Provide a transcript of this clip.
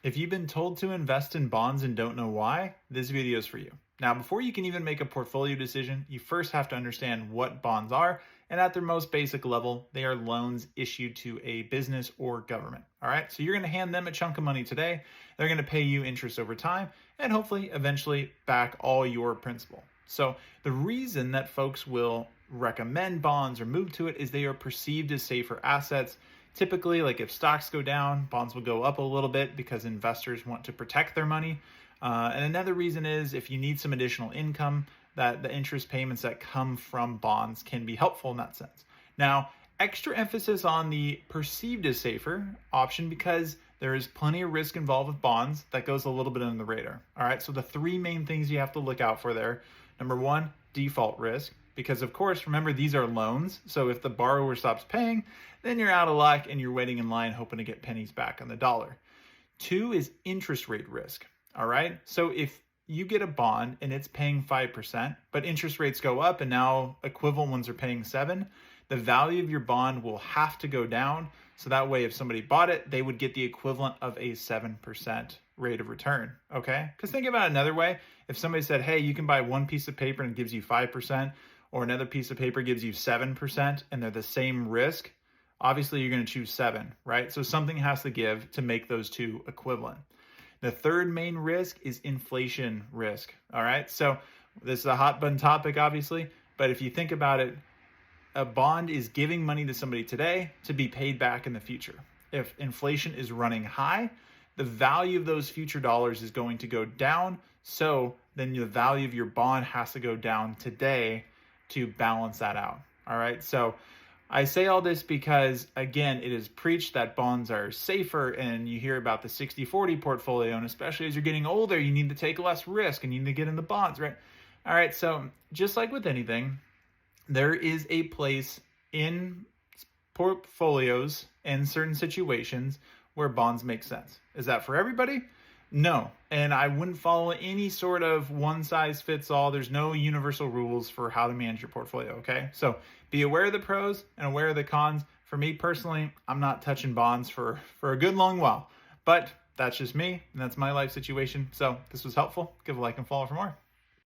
If you've been told to invest in bonds and don't know why, this video is for you. Now, before you can even make a portfolio decision, you first have to understand what bonds are. And at their most basic level, they are loans issued to a business or government. All right. So you're going to hand them a chunk of money today. They're going to pay you interest over time and hopefully eventually back all your principal. So the reason that folks will recommend bonds or move to it is they are perceived as safer assets. Typically, like if stocks go down, bonds will go up a little bit because investors want to protect their money. And another reason is if you need some additional income, that the interest payments that come from bonds can be helpful in that sense. Now, extra emphasis on the perceived as safer option because there is plenty of risk involved with bonds that goes a little bit under the radar. All right, so the three main things you have to look out for there. Number one, default risk. Because of course, remember, these are loans. So if the borrower stops paying, then you're out of luck and you're waiting in line hoping to get pennies back on the dollar. Two is interest rate risk. All right. So if you get a bond and it's paying 5%, but interest rates go up and now equivalent ones are paying 7%, the value of your bond will have to go down. So that way, if somebody bought it, they would get the equivalent of a 7% rate of return. Okay. Because think about it another way. If somebody said, hey, you can buy one piece of paper and it gives you 5%, or another piece of paper gives you 7%, and they're the same risk, obviously you're going to choose 7, right? So something has to give to make those two equivalent. The third main risk is inflation risk, all right? So this is a hot button topic, obviously, but if you think about it, a bond is giving money to somebody today to be paid back in the future. If inflation is running high, the value of those future dollars is going to go down. So then the value of your bond has to go down today to balance that out. All right. So I say all this because, again, it is preached that bonds are safer, and you hear about the 60-40 portfolio. And especially as you're getting older, you need to take less risk and you need to get into bonds, right? All right. So just like with anything, there is a place in portfolios and certain situations where bonds make sense. Is that for everybody? No, and I wouldn't follow any sort of one size fits all. There's no universal rules for how to manage your portfolio, okay? So be aware of the pros and aware of the cons. For me personally, I'm not touching bonds for a good long while, but that's just me and that's my life situation. So if this was helpful, give a like and follow for more.